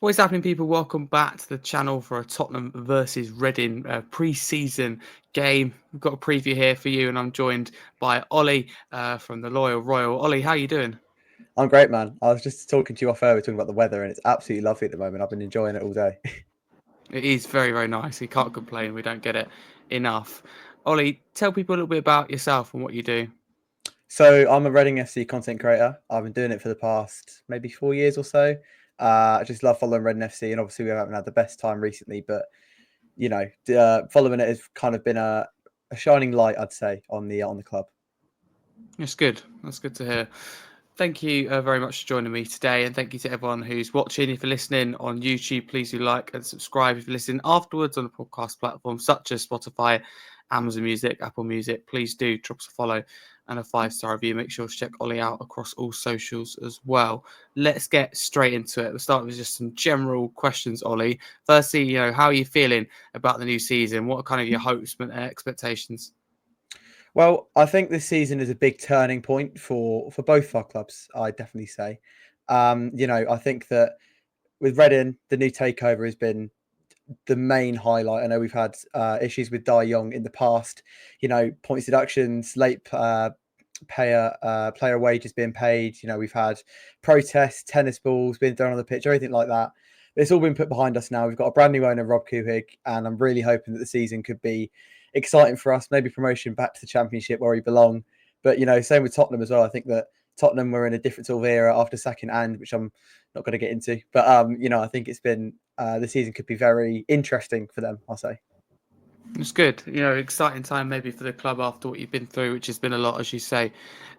What is happening, people? Welcome back to the channel for a Tottenham versus Reading pre-season game. We've got a preview here for you, and I'm joined by Ollie from the Loyal Royal. Ollie, how you doing? I'm great, man. I was just talking to you off air, we were talking about the weather, and it's absolutely lovely at the moment. I've been enjoying it all day. It is very, very nice. You can't complain. We don't get it enough. Ollie, tell people a little bit about yourself and what you do. So I'm a Reading FC content creator. I've been doing it for the past maybe 4 years or so. I just love following Reading FC, and obviously we haven't had the best time recently, but following it has kind of been a shining light, I'd say, on the club. That's good. That's good to hear. Thank you very much for joining me today, and thank you to everyone who's watching. If you're listening on YouTube, please do like and subscribe. If you're listening afterwards on a podcast platform such as Spotify, Amazon Music, Apple Music, please do drop us a follow and a 5-star review. Make sure to check Ollie out across all socials as well. Let's get straight into it. We'll start with just some general questions, Ollie. Firstly, how are you feeling about the new season? What are kind of your hopes and expectations? Well, I think this season is a big turning point for both our clubs. I definitely say. I think that with Reading, the new takeover has been the main highlight. I know we've had issues with Dai Young in the past, points deductions, late player wages being paid. We've had protests, tennis balls being thrown on the pitch, everything like that. It's all been put behind us now. We've got a brand new owner, Rob Kuhig, and I'm really hoping that the season could be exciting for us. Maybe promotion back to the Championship where we belong. But same with Tottenham as well. I think that Tottenham were in a different sort of era after second and, which I'm not going to get into. But I think it's been the season could be very interesting for them, I'll say. It's good. Exciting time maybe for the club after what you've been through, which has been a lot, as you say,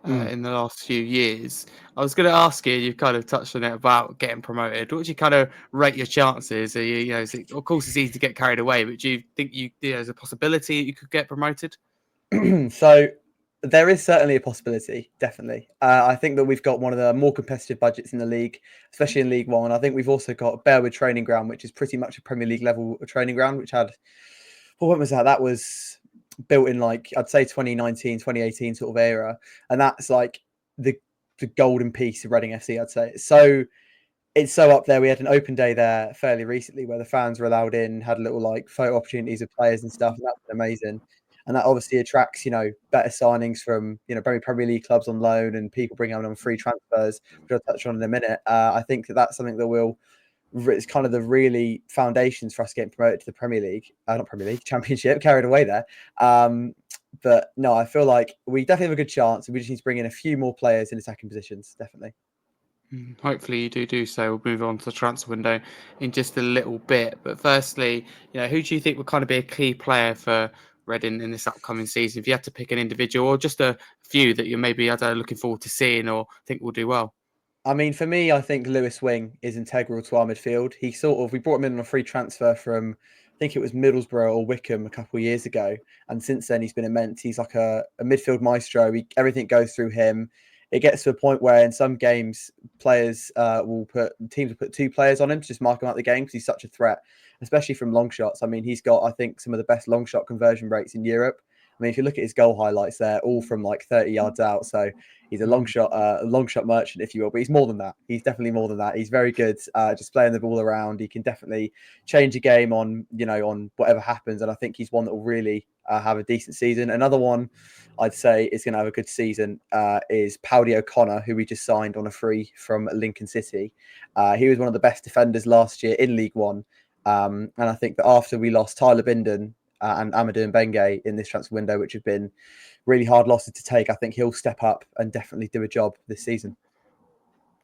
Mm. in the last few years. I was going to ask you, you've kind of touched on it about getting promoted. What would you kind of rate your chances? Are of course, it's easy to get carried away, but do you think there's a possibility that you could get promoted? So there is certainly a possibility, definitely. I think that we've got one of the more competitive budgets in the league, especially in League One. I think we've also got Bearwood Training Ground, which is pretty much a Premier League level training ground, which had, well, when was that? That was built in I'd say 2019, 2018 sort of era. And that's like the golden piece of Reading FC, I'd say. It's so up there. We had an open day there fairly recently where the fans were allowed in, had little photo opportunities of players and stuff, and that's been amazing. And that obviously attracts, better signings from, Premier League clubs on loan and people bringing on free transfers, which I'll touch on in a minute. I think that that's something that it's kind of the really foundations for us getting promoted to the Premier League, not Premier League, Championship, carried away there. But no, I feel like we definitely have a good chance. We just need to bring in a few more players in attacking positions, definitely. Hopefully you do so. We'll move on to the transfer window in just a little bit. But firstly, who do you think would kind of be a key player for Reading in this upcoming season? If you had to pick an individual or just a few that you're maybe, I don't know, looking forward to seeing or think will do well. I mean, for me, I think Lewis Wing is integral to our midfield. We brought him in on a free transfer from, I think it was Middlesbrough or Wickham a couple of years ago. And since then, he's been immense. He's like a midfield maestro. Everything goes through him. It gets to a point where in some games, teams will put two players on him to just mark him out the game because he's such a threat, especially from long shots. I mean, he's got, I think, some of the best long shot conversion rates in Europe. I mean, if you look at his goal highlights, they're all from 30 yards out. So he's a long shot merchant, if you will. But he's more than that. He's definitely more than that. He's very good, just playing the ball around. He can definitely change a game on whatever happens. And I think he's one that will really have a decent season. Another one I'd say is going to have a good season is Powdy O'Connor, who we just signed on a free from Lincoln City. He was one of the best defenders last year in League One. And I think that after we lost Tyler Binden and Amadou Mbengue in this transfer window, which have been really hard losses to take, I think he'll step up and definitely do a job this season.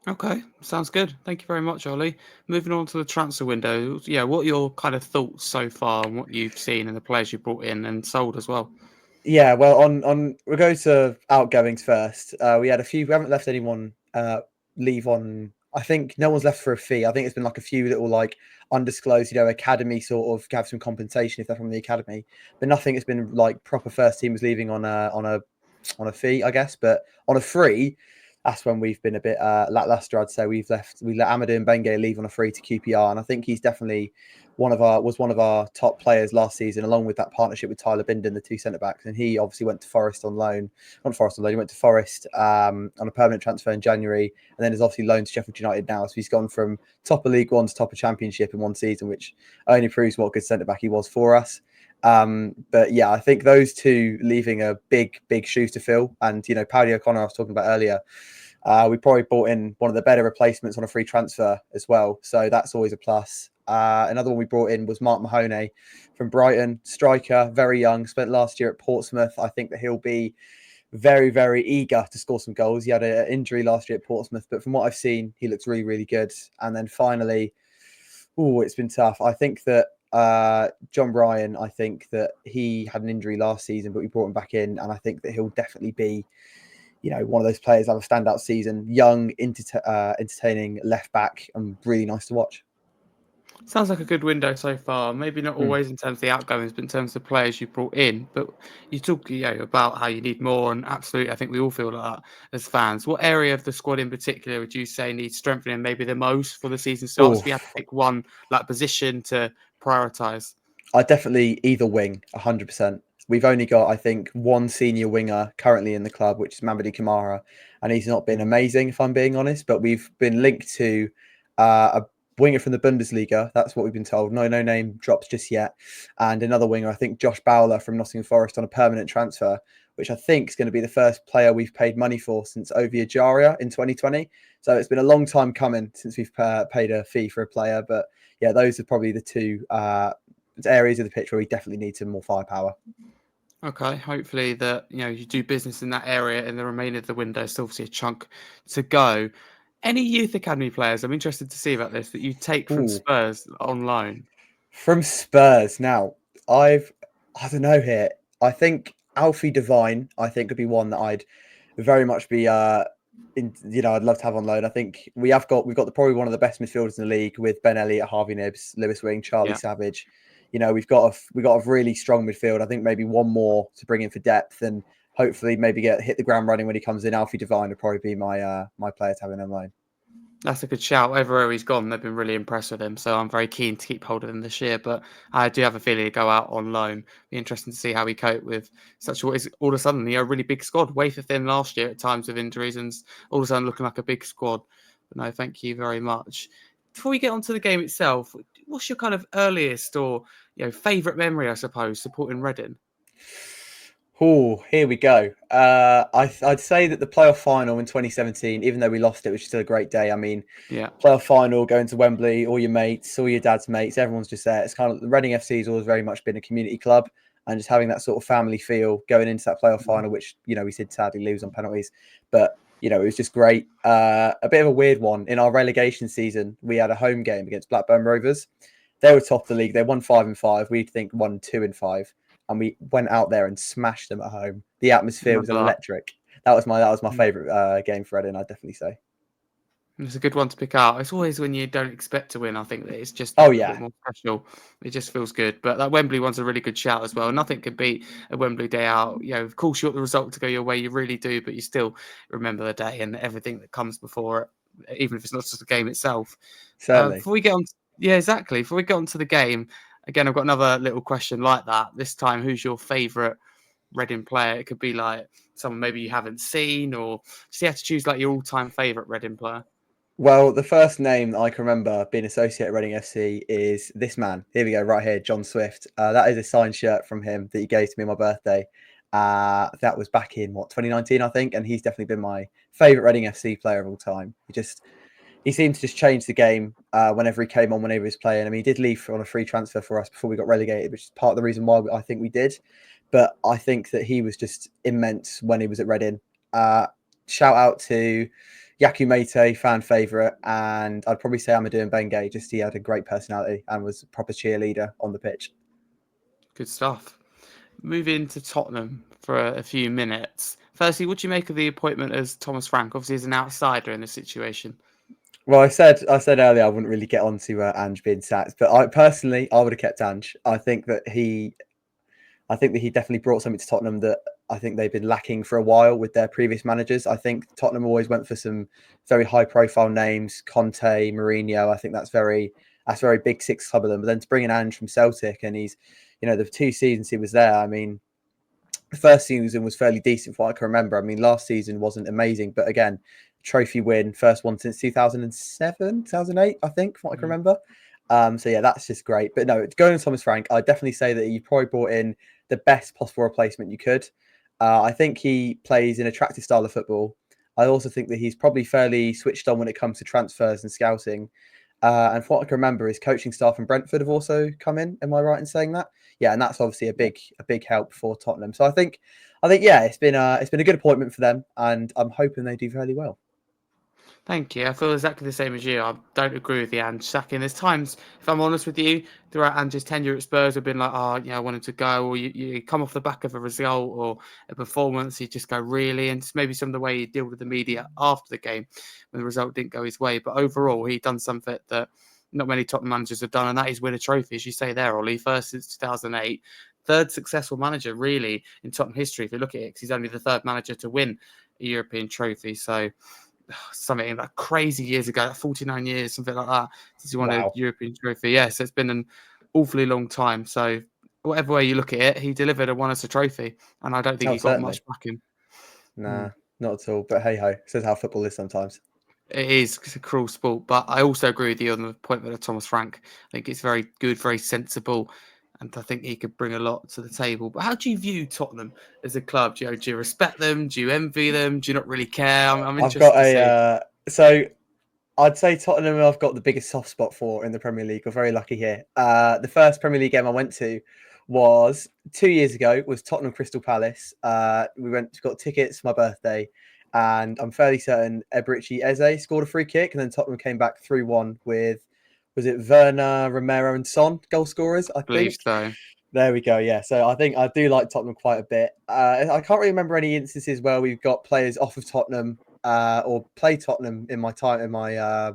Okay, sounds good. Thank you very much, Ollie. Moving on to the transfer window. Yeah, what are your kind of thoughts so far on what you've seen and the players you brought in and sold as well? Yeah, well, on we'll go to outgoings first. We had a few. We haven't left anyone leave on. I think no one's left for a fee. I think it's been a few little undisclosed, academy sort of have some compensation if they're from the academy, but nothing has been proper first teamers leaving on a fee, I guess. But on a free, that's when we've been a bit lackluster. I'd say we let Amadou and Benge leave on a free to QPR, and I think he's definitely one of our top players last season, along with that partnership with Tyler Binden, the two centre backs. And he obviously went to Forest on loan, not Forest on loan. He went to Forest on a permanent transfer in January, and then is obviously loaned to Sheffield United now. So he's gone from top of League One to top of Championship in one season, which only proves what a good centre back he was for us. But yeah, I think those two leaving a big shoes to fill. And Paddy O'Connor, I was talking about earlier. We probably brought in one of the better replacements on a free transfer as well, so that's always a plus. Another one we brought in was Mark Mahoney from Brighton, striker, very young, spent last year at Portsmouth. I think that he'll be very eager to score some goals. He had an injury last year at Portsmouth, but from what I've seen, he looks really good. And then finally, it's been tough. I think that John Bryan, I think that he had an injury last season, but we brought him back in, and I think that he'll definitely be one of those players have a standout season. Young, entertaining left back, and really nice to watch. Sounds like a good window so far. Maybe not always in terms of the outgoings, but in terms of the players you brought in. But you talk, about how you need more, and absolutely, I think we all feel like that as fans. What area of the squad in particular would you say needs strengthening maybe the most for the season starts? If you had to pick one position to prioritise. I definitely either wing, 100%. We've only got, I think, one senior winger currently in the club, which is Mamadou Kamara, and he's not been amazing, if I'm being honest. But we've been linked to a winger from the Bundesliga. That's what we've been told. No name drops just yet. And another winger, I think Josh Bowler from Nottingham Forest on a permanent transfer, which I think is going to be the first player we've paid money for since Ovia Jaria in 2020. So it's been a long time coming since we've paid a fee for a player. But yeah, those are probably the two areas of the pitch where we definitely need some more firepower. Okay, hopefully that you do business in that area in the remainder of the window. It's obviously a chunk to go. Any youth academy players I'm interested to see about this that you take from Spurs on loan? From Spurs now, I don't know here. I think Alfie Devine, I think, would be one that I'd very much be I'd love to have on loan. I think we've got probably one of the best midfielders in the league with Ben Elliott, Harvey Nibbs, Lewis Wing, Charlie Savage. We've got a really strong midfield. I think maybe one more to bring in for depth, and hopefully maybe hit the ground running when he comes in. Alfie Devine would probably be my player to have in on loan. That's a good shout. Everywhere he's gone, they've been really impressed with him. So I'm very keen to keep hold of him this year. But I do have a feeling he'll go out on loan. Be interesting to see how he cope with such what is all of a sudden a really big squad. Wafer thin last year at times with injuries, and all of a sudden looking like a big squad. But no, thank you very much. Before we get onto the game itself, what's your kind of earliest or favourite memory, I suppose, supporting Reading? Oh, here we go. I'd say that the playoff final in 2017, even though we lost it, was still a great day. I mean, playoff final, going to Wembley, all your mates, all your dad's mates, everyone's just there. It's kind of the Reading FC has always very much been a community club, and just having that sort of family feel going into that playoff final, which we did sadly lose on penalties, but it was just great. A bit of a weird one in our relegation season. We had a home game against Blackburn Rovers. They were top of the league. They won 5-5. We'd think won 2-5. And we went out there and smashed them at home. The atmosphere was electric. That was my favourite game for Reading, I'd definitely say. It's a good one to pick out. It's always when you don't expect to win. I think that it's just a bit more special. It just feels good. But that Wembley one's a really good shout as well. Nothing can beat a Wembley day out. Of course, you want the result to go your way. You really do, but you still remember the day and everything that comes before it, even if it's not just the game itself. Certainly. Before we get on, exactly. Before we get on to the game, again, I've got another little question like that. This time, who's your favourite Reading player? It could be like someone maybe you haven't seen, or just you have to choose like your all-time favourite Reading player. Well, the first name that I can remember being associated with Reading FC is this man. Here we go, right here, John Swift. That is a signed shirt from him that he gave to me on my birthday. That was back in 2019, I think, and he's definitely been my favourite Reading FC player of all time. He seemed to just change the game whenever he came on, whenever he was playing. I mean, he did leave on a free transfer for us before we got relegated, which is part of the reason why I think we did. But I think that he was just immense when he was at Reading. Shout out to Yaku Mate, fan favourite, and I'd probably say Amadou and Benge. Just he had a great personality and was a proper cheerleader on the pitch. Good stuff. Moving to Tottenham for a few minutes. Firstly, what do you make of the appointment as Thomas Frank? Obviously, as an outsider in the situation. Well, I said earlier I wouldn't really get onto Ange being sacked, but I would have kept Ange. I think that he definitely brought something to Tottenham that I think they've been lacking for a while with their previous managers. I think Tottenham always went for some very high profile names, Conte, Mourinho. I think that's very big six club of them. But then to bring in Ange from Celtic, and he's, the 2 seasons he was there, I mean, the first season was fairly decent from what I can remember. I mean, last season wasn't amazing, but again, trophy win, first one since 2007, 2008, I think, from what I can remember. So yeah, that's just great. But no, going to Thomas Frank, I'd definitely say that you probably brought in the best possible replacement you could. I think he plays an attractive style of football. I also think that he's probably fairly switched on when it comes to transfers and scouting. And from what I can remember, his coaching staff from Brentford have also come in. Am I right in saying that? Yeah, and that's obviously a big help for Tottenham. So I think yeah, it's been a good appointment for them, and I'm hoping they do fairly well. Thank you. I feel exactly the same as you. I don't agree with the Ange sacking. There's times, if I'm honest with you, throughout Ange's tenure at Spurs, have been like, oh, I wanted to go, or you come off the back of a result or a performance, you just go, really? And it's maybe some of the way he dealt with the media after the game when the result didn't go his way. But overall, he done something that not many Tottenham managers have done, and that is win a trophy, as you say there, Ollie. First since 2008. Third successful manager, really, in Tottenham history, if you look at it, because he's only the third manager to win a European trophy. So, something like crazy years ago, like 49 years, something like that, since he won a European trophy. Yeah, so it's been an awfully long time. So whatever way you look at it, he delivered and won us a trophy, and I don't think he got Certainly. much back in. Nah, not at all. But hey ho, says how football is sometimes. It is a cruel sport, but I also agree with you on the point with Thomas Frank. I think it's very good, very sensible, and I think he could bring a lot to the table. But how do you view Tottenham as a club? Do you respect them? Do you envy them? Do you not really care? I'm I've interested got to see. So I'd say Tottenham I've got the biggest soft spot for in the Premier League. We're very lucky here. The first Premier League game I went to was 2 years ago, was Tottenham Crystal Palace. Got tickets for my birthday, and I'm fairly certain Eberechi Eze scored a free kick, and then Tottenham came back 3-1 with, was it Werner, Romero and Son goal scorers, I Believe think. so. There we go. Yeah. So I think I do like Tottenham quite a bit. I can't really remember any instances where we've got players off of Tottenham or play Tottenham in my time, in my,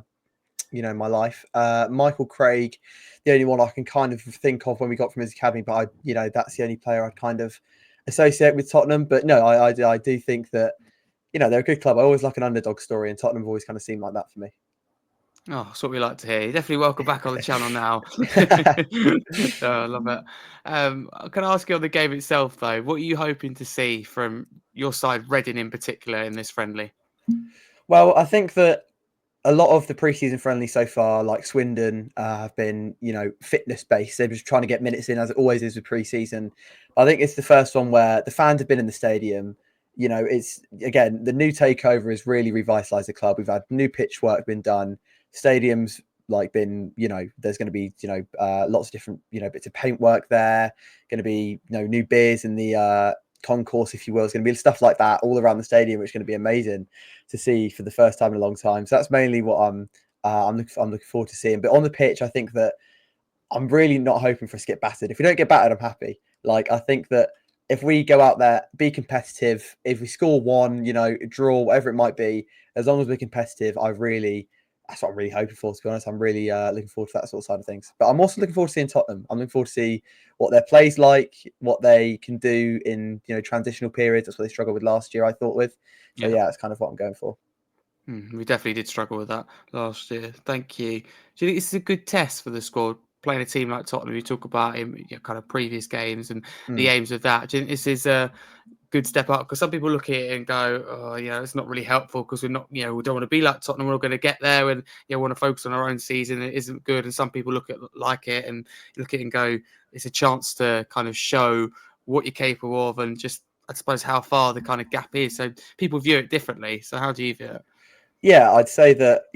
my life. Michael Craig, the only one I can kind of think of when we got from his academy, but that's the only player I'd kind of associate with Tottenham. But no, I do think that, they're a good club. I always like an underdog story, and Tottenham have always kind of seemed like that for me. Oh, that's what we like to hear. You're definitely welcome back on the channel now. I love it. Can I ask you on the game itself, though? What are you hoping to see from your side, Reading in particular, in this friendly? Well, I think that a lot of the preseason friendly so far, like Swindon, have been, fitness based. They're just trying to get minutes in, as it always is with preseason. I think it's the first one where the fans have been in the stadium. It's, again, the new takeover has really revitalized the club. We've had new pitch work been done. Stadiums been, there's going to be, lots of different, bits of paintwork there. Going to be, new beers in the concourse, if you will. It's going to be stuff like that all around the stadium, which is going to be amazing to see for the first time in a long time. So that's mainly what I'm looking forward to seeing. But on the pitch, I think that I'm really not hoping for us to get battered. If we don't get battered, I'm happy. I think that if we go out there, be competitive, if we score one, draw, whatever it might be, as long as we're competitive, that's what I'm really hoping for, to be honest. I'm really looking forward to that sort of side of things. But I'm also looking forward to seeing Tottenham. I'm looking forward to see what their play's like, what they can do in transitional periods. That's what they struggled with last year, I thought with. So yeah, that's kind of what I'm going for. We definitely did struggle with that last year. Thank you. Do you think this is a good test for the squad, playing a team like Tottenham? You talk about in kind of previous games and the aims of that. Do you think this is a good step up? Because some people look at it and go, oh, it's not really helpful because we're not, we don't want to be like Tottenham. We're not going to get there and want to focus on our own season. It isn't good. And some people look at it and look at it and go, it's a chance to kind of show what you're capable of and just, I suppose, how far the kind of gap is. So people view it differently. So how do you view it? Yeah, I'd say that,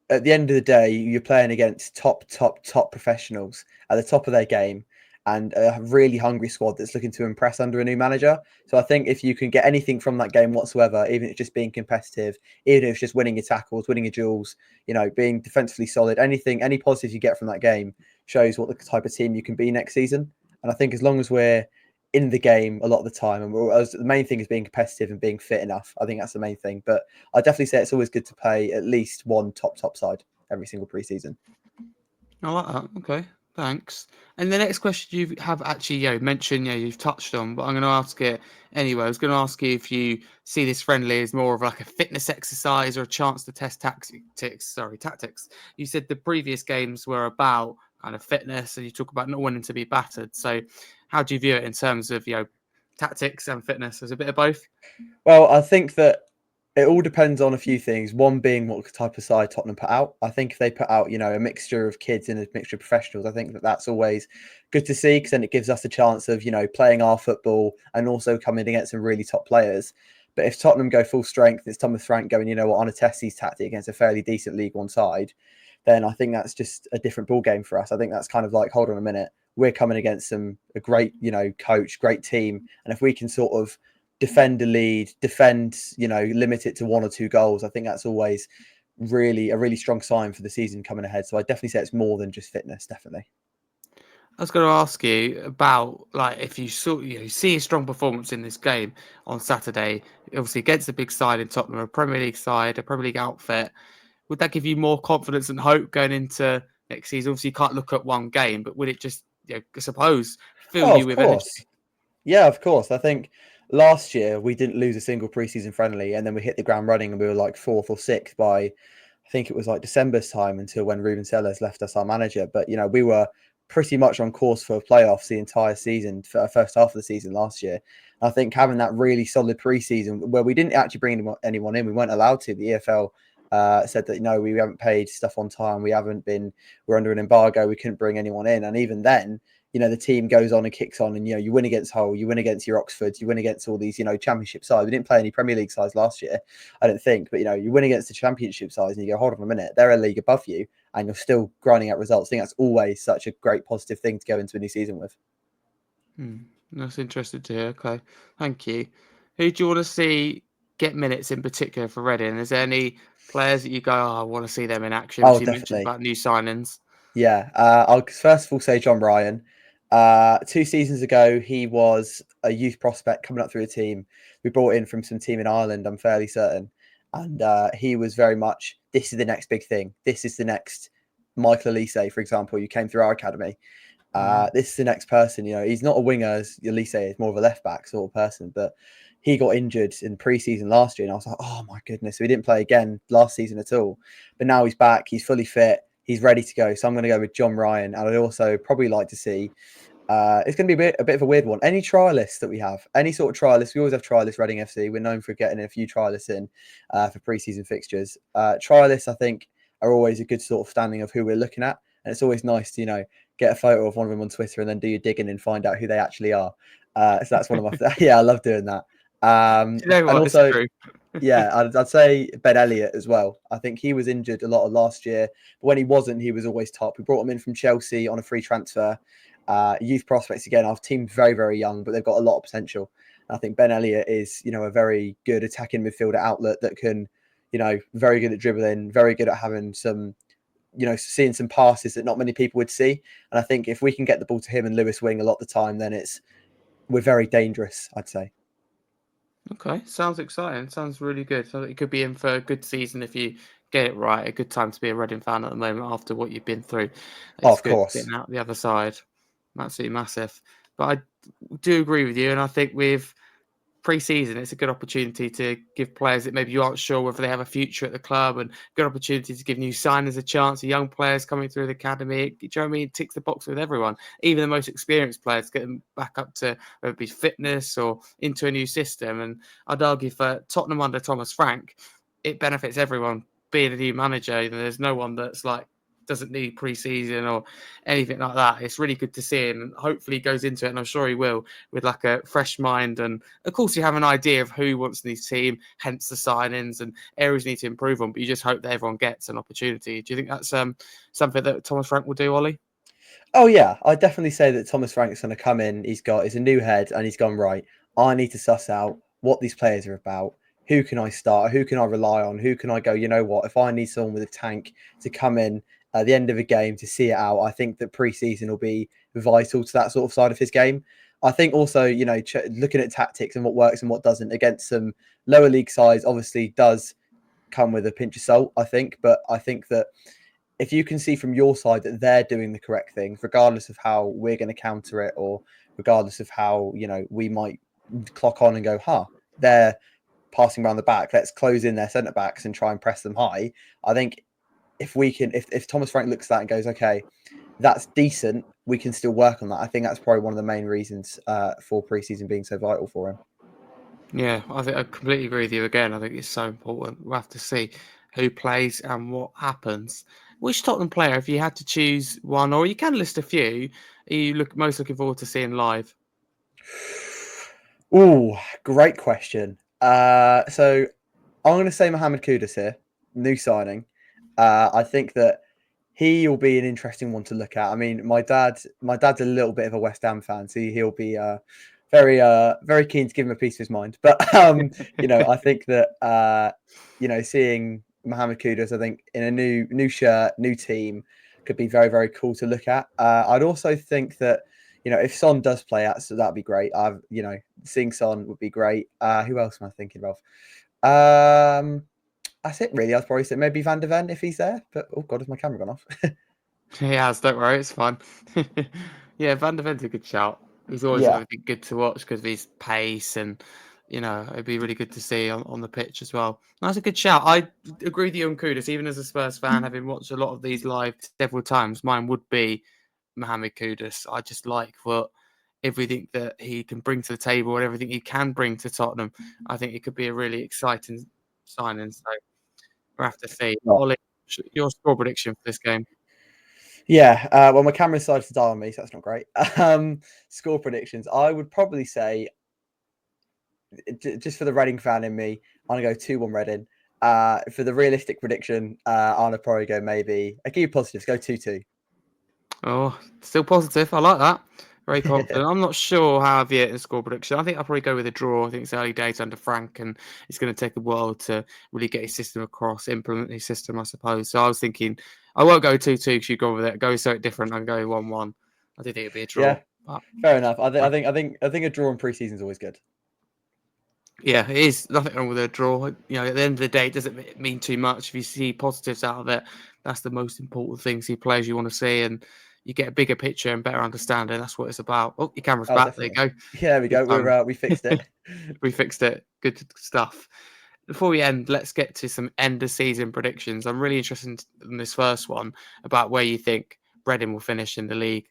at the end of the day, you're playing against top professionals at the top of their game and a really hungry squad that's looking to impress under a new manager. So I think if you can get anything from that game whatsoever, even if it's just being competitive, even if it's just winning your tackles, winning your duels, being defensively solid, any positives you get from that game shows what the type of team you can be next season. And I think as long as we're in the game a lot of the time, and the main thing is being competitive and being fit enough. I think that's the main thing. But I definitely say it's always good to play at least one top side every single preseason. I like that. Okay. Thanks. And the next question you have actually, mentioned, you've touched on, but I'm going to ask it anyway. I was going to ask you if you see this friendly as more of like a fitness exercise or a chance to test tactics. You said the previous games were about kind of fitness, and you talk about not wanting to be battered. So, how do you view it in terms of tactics and fitness? As a bit of both? Well, I think that it all depends on a few things. One being what type of side Tottenham put out. I think if they put out, a mixture of kids and a mixture of professionals, I think that that's always good to see because then it gives us a chance of, playing our football and also coming against some really top players. But if Tottenham go full strength, it's Thomas Frank going, on a Tessie's tactic against a fairly decent League One side, then I think that's just a different ball game for us. I think that's kind of like, hold on a minute, we're coming against a great, coach, great team, and if we can sort of defend a lead, limit it to 1 or 2 goals, I think that's always really a really strong sign for the season coming ahead. So I definitely say it's more than just fitness, definitely. I was going to ask you about like if you saw you see a strong performance in this game on Saturday, obviously against a big side in Tottenham, a Premier League side, a Premier League outfit. Would that give you more confidence and hope going into next season? Obviously, you can't look at one game, but would it just, I suppose, fill Oh, you of with energy? course. Yeah, of course. I think last year we didn't lose a single preseason friendly, and then we hit the ground running, and we were like 4th or 6th by, I think it was like December's time until when Ruben Sellers left us our manager. But we were pretty much on course for playoffs the entire season, for first half of the season last year. And I think having that really solid preseason where we didn't actually bring anyone in, we weren't allowed to. The EFL said that no, we haven't paid stuff on time. We're under an embargo. We couldn't bring anyone in, and even then, the team goes on and kicks on and, you win against Hull, you win against your Oxfords, you win against all these, championship sides. We didn't play any Premier League sides last year, I don't think, but, you win against the championship sides and you go, hold on a minute, they're a league above you and you're still grinding out results. I think that's always such a great positive thing to go into a new season with. That's interesting to hear. Okay, thank you. Who do you want to see get minutes in particular for Reading? Is there any players that you go, oh, I want to see them in action? Oh, As you mentioned definitely. about new signings. Yeah. I'll first of all say John Ryan. 2 seasons ago, he was a youth prospect coming up through a team. We brought in from some team in Ireland, I'm fairly certain. And he was very much, this is the next big thing. This is the next Michael Elise, for example, you came through our academy. This is the next person. He's not a winger, as Elise is, more of a left back sort of person. But he got injured in pre-season last year, and I was like, oh my goodness, so he didn't play again last season at all. But now he's back, he's fully fit, he's ready to go. So I'm going to go with John Ryan, and I'd also probably like to see. It's going to be a bit of a weird one. Any trialists that we have, any sort of trialists, we always have trialists. Reading FC, we're known for getting a few trialists in for pre-season fixtures. Trialists, I think, are always a good sort of standing of who we're looking at, and it's always nice to get a photo of one of them on Twitter and then do your digging and find out who they actually are. So that's one of my yeah, I love doing that. Do you know And what? It's also, true. yeah, I'd say Ben Elliott as well. I think he was injured a lot of last year, but when he wasn't, he was always top. We brought him in from Chelsea on a free transfer. Youth prospects again. Our team's very, very young, but they've got a lot of potential. And I think Ben Elliott is, a very good attacking midfielder outlet that can, very good at dribbling, very good at having some, seeing some passes that not many people would see. And I think if we can get the ball to him and Lewis Wing a lot of the time, then we're very dangerous, I'd say. Okay, sounds exciting. Sounds really good. So it could be in for a good season if you get it right. A good time to be a Reading fan at the moment after what you've been through. Oh, It's of good course. getting out the other side. Absolutely massive. But I do agree with you, and I think with pre-season, it's a good opportunity to give players that maybe you aren't sure whether they have a future at the club, and good opportunity to give new signers a chance, the young players coming through the academy. Do you know what I mean? It ticks the box with everyone, even the most experienced players, get them back up to whether it be fitness or into a new system. And I'd argue for Tottenham under Thomas Frank, it benefits everyone being a new manager. There's no one that's like doesn't need pre-season or anything like that. It's really good to see him, and hopefully he goes into it, and I'm sure he will, with like a fresh mind. And of course, you have an idea of who wants in his team, hence the signings and areas you need to improve on. But you just hope that everyone gets an opportunity. Do you think that's something that Thomas Frank will do, Ollie? Oh yeah, I definitely say that Thomas Frank's going to come in. He's a new head, and he's gone right. I need to suss out what these players are about. Who can I start? Who can I rely on? Who can I go? You know what? If I need someone with a tank to come in at the end of a game to see it out, I think that pre-season will be vital to that sort of side of his game. I think also, looking at tactics and what works and what doesn't against some lower league sides obviously does come with a pinch of salt. I think, but I think that if you can see from your side that they're doing the correct things, regardless of how we're going to counter it, or regardless of how we might clock on and go, they're passing around the back. Let's close in their centre backs and try and press them high. I think if we can, if Thomas Frank looks at that and goes, okay, that's decent, we can still work on that. I think that's probably one of the main reasons for preseason being so vital for him. Yeah, I think I completely agree with you again. I think it's so important. We'll have to see who plays and what happens. Which Tottenham player, if you had to choose one, or you can list a few, are you most looking forward to seeing live? Oh, great question. So I'm going to say Mohamed Kudus here, new signing. I think that he will be an interesting one to look at. I mean, my dad's a little bit of a West Ham fan, so he'll be very keen to give him a piece of his mind. But I think that seeing Mohamed Kudus, I think in a new shirt, new team, could be very, very cool to look at. I'd also think that if Son does play out, so that'd be great. Seeing Son would be great. Who else am I thinking of? That's it, really. I'd probably say maybe Van de Ven if he's there. But oh god, has my camera gone off? He has, don't worry, it's fine. Yeah, Van der Ven's a good shout. He's always Yeah, going to be good to watch because of his pace and, it'd be really good to see on the pitch as well. That's a good shout. I agree with you on Kudus. Even as a Spurs fan, having watched a lot of these live several times, mine would be Mohamed Kudus. I just like everything that he can bring to the table and everything he can bring to Tottenham. I think it could be a really exciting signing. So we'll have to see. Ollie, your score prediction for this game? yeah. Well, my camera decided to die on me, so that's not great. Score predictions. I would probably say, just for the Reading fan in me, I'm gonna go 2-1 Reading. For the realistic prediction, I'm gonna probably go maybe. I give you positives. Go 2-2. Oh, still positive. I like that. Very confident. I'm not sure how I've yet in score prediction. I think I'll probably go with a draw. I think it's early days under Frank, and it's going to take a while to really get his system across, implement his system, I suppose. So I was thinking I won't go 2-2 because you go with it. Go something different. I'll go 1-1. I do think it'd be a draw. Yeah, fair enough. I think a draw in preseason is always good. Yeah, it is. Nothing wrong with a draw. At the end of the day, it doesn't mean too much. If you see positives out of it, that's the most important thing. See players you want to see, and you get a bigger picture and better understanding. That's what it's about. Oh, your camera's back. Definitely. There you go. Yeah, there we go. We fixed it. We fixed it. Good stuff. Before we end, let's get to some end of season predictions. I'm really interested in this first one about where you think Reading will finish in the league.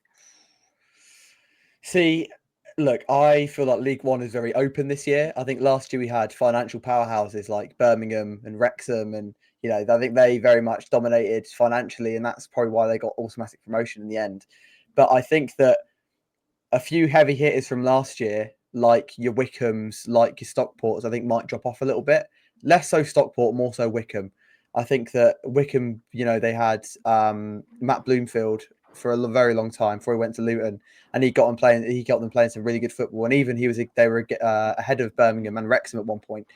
See, look, I feel like League One is very open this year. I think last year we had financial powerhouses like Birmingham and Wrexham, and I think they very much dominated financially, and that's probably why they got automatic promotion in the end. But I think that a few heavy hitters from last year, like your Wickhams, like your Stockports, I think might drop off a little bit. Less so Stockport, more so Wickham. I think that Wickham, they had Matt Bloomfield for a very long time before he went to Luton, and he got them playing some really good football. And even they were ahead of Birmingham and Wrexham at one point.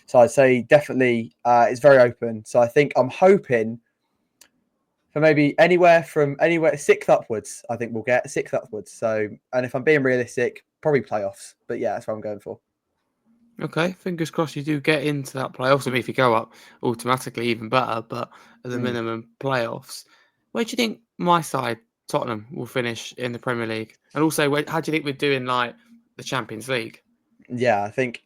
So I'd say definitely it's very open. So I think I'm hoping for maybe anywhere sixth upwards. I think we'll get sixth upwards. So, and if I'm being realistic, probably playoffs. But yeah, that's what I'm going for. Okay, fingers crossed you do get into that playoffs. I mean, if you go up automatically, even better. But at the minimum, playoffs. Where do you think my side, Tottenham, will finish in the Premier League? And also, how do you think we're doing like the Champions League? Yeah, I think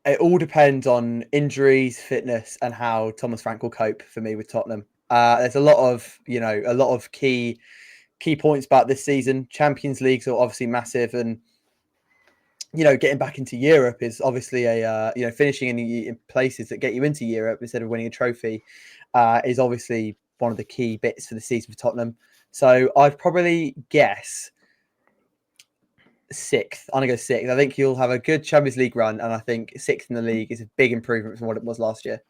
it all depends on injuries, fitness, and how Thomas Frank will cope for me with Tottenham. There's a lot of key points about this season. Champions Leagues are obviously massive, and getting back into Europe is obviously finishing in places that get you into Europe instead of winning a trophy is obviously one of the key bits for the season for Tottenham. So I'd probably guess sixth. I'm gonna go sixth. I think he'll have a good Champions League run, and I think sixth in the league is a big improvement from what it was last year.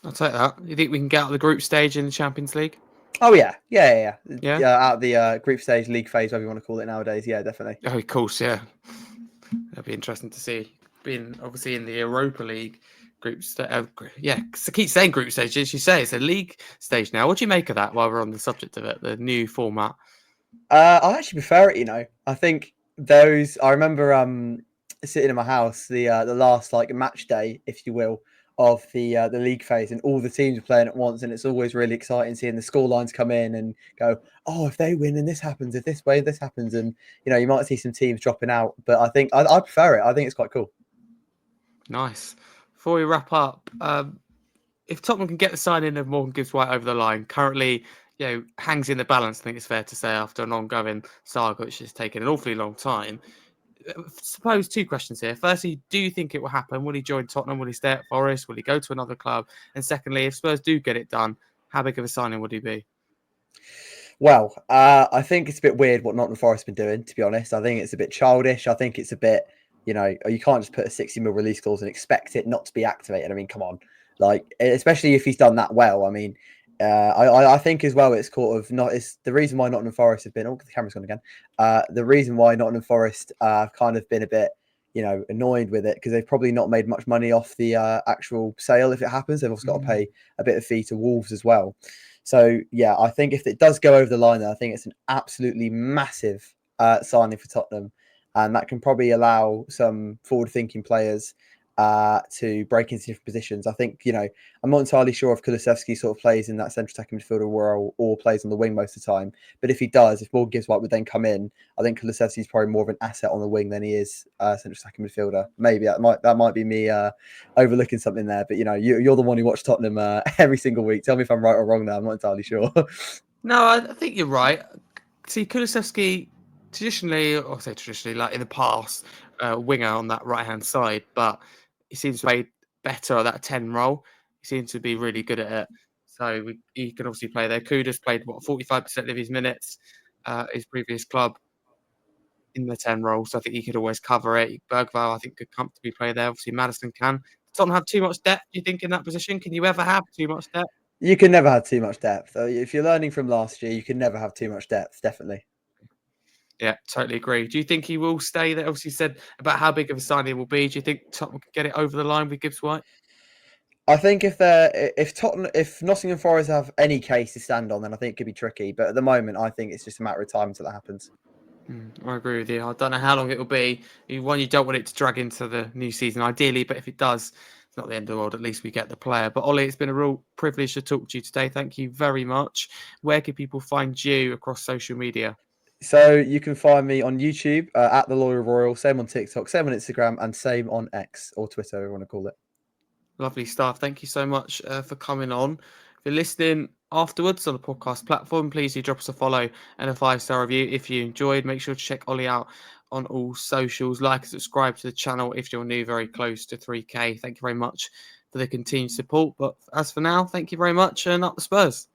I'll take that. You think we can get out of the group stage in the Champions League? Oh yeah. Out of the group stage, league phase, whatever you want to call it nowadays. Yeah, definitely. Oh, of course, yeah. That'd be interesting to see. Being obviously in the Europa League group stage. Yeah, I keep saying group stage. As you say, it's a league stage now. What do you make of that while we're on the subject of it, the new format? I actually prefer it, I think I remember sitting in my house the last like match day, if you will, of the league phase, and all the teams are playing at once, and it's always really exciting seeing the score lines come in and go, oh, if they win and this happens, if this way this happens, and you might see some teams dropping out, but I think I prefer it. I think it's quite cool. Nice. Before we wrap up, if Tottenham can get the signing of Morgan Gibbs-White over the line, currently, hangs in the balance, I think it's fair to say, after an ongoing saga, which has taken an awfully long time. Suppose two questions here. Firstly, do you think it will happen? Will he join Tottenham? Will he stay at Forest? Will he go to another club? And secondly, if Spurs do get it done, how big of a signing would he be? Well, I think it's a bit weird what Nottingham Forest have been doing, to be honest. I think it's a bit childish. I think it's a bit, you can't just put a 60 mil release clause and expect it not to be activated. I mean, come on. Like, especially if he's done that well. I mean, I think as well, it's sort of not, it's the reason why Nottingham Forest have been, oh, the camera's gone again. The reason why Nottingham Forest have kind of been a bit, annoyed with it, because they've probably not made much money off the actual sale if it happens. They've also got to pay a bit of fee to Wolves as well. So, yeah, I think if it does go over the line, then I think it's an absolutely massive signing for Tottenham. And that can probably allow some forward-thinking players to break into different positions. I think, I'm not entirely sure if Kulusevski sort of plays in that central attacking midfielder role or plays on the wing most of the time. But if he does, if Morgan Gibbs-White would then come in, I think Kulusevski is probably more of an asset on the wing than he is central attacking midfielder. Maybe that might be me overlooking something there. But you're the one who watched Tottenham every single week. Tell me if I'm right or wrong there. I'm not entirely sure. No, I think you're right. See, Kulusevski traditionally, like in the past, winger on that right-hand side, but he seems to play better at that 10 role. He seems to be really good at it. So he can obviously play there. Kuda's played, 45% of his minutes his previous club in the 10 role, so I think he could always cover it. Bergvall, I think, could comfortably play there. Obviously, Madison can. Does Tottenham have too much depth, do you think, in that position? Can you ever have too much depth? You can never have too much depth. If you're learning from last year, you can never have too much depth, definitely. Yeah, totally agree. Do you think he will stay there? Obviously, said about how big of a signing it will be. Do you think Tottenham can get it over the line with Gibbs-White? I think if Nottingham Forest have any case to stand on, then I think it could be tricky. But at the moment, I think it's just a matter of time until that happens. I agree with you. I don't know how long it will be. One, you don't want it to drag into the new season, ideally, but if it does, it's not the end of the world. At least we get the player. But Ollie, it's been a real privilege to talk to you today. Thank you very much. Where can people find you across social media? So you can find me on YouTube at the Loyal Royal, same on TikTok, same on Instagram, and same on X or Twitter, if you want to call it. Lovely stuff. Thank you so much for coming on. If you're listening afterwards on the podcast platform, please do drop us a follow and a 5-star review if you enjoyed. Make sure to check Ollie out on all socials. Like and subscribe to the channel if you're new, very close to 3K. Thank you very much for the continued support. But as for now, thank you very much and up the Spurs.